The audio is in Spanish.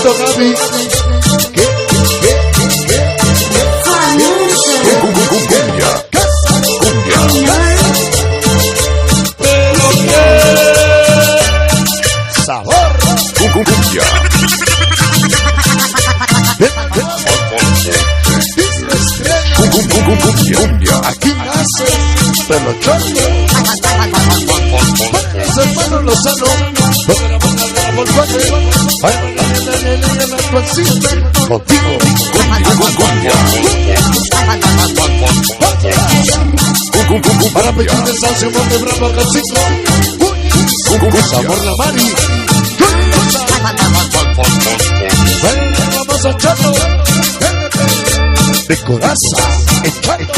Tito Gaby. ¿Qué? Sabor. Cumbia. Cumbia. Aquí nace Pelochón. Los hermanos Lozano. Contigo. Cumbia. Para pedir de Sauce Monte Bravo Cacico. Sabor la Mari. Vamos a echarlo de coraza.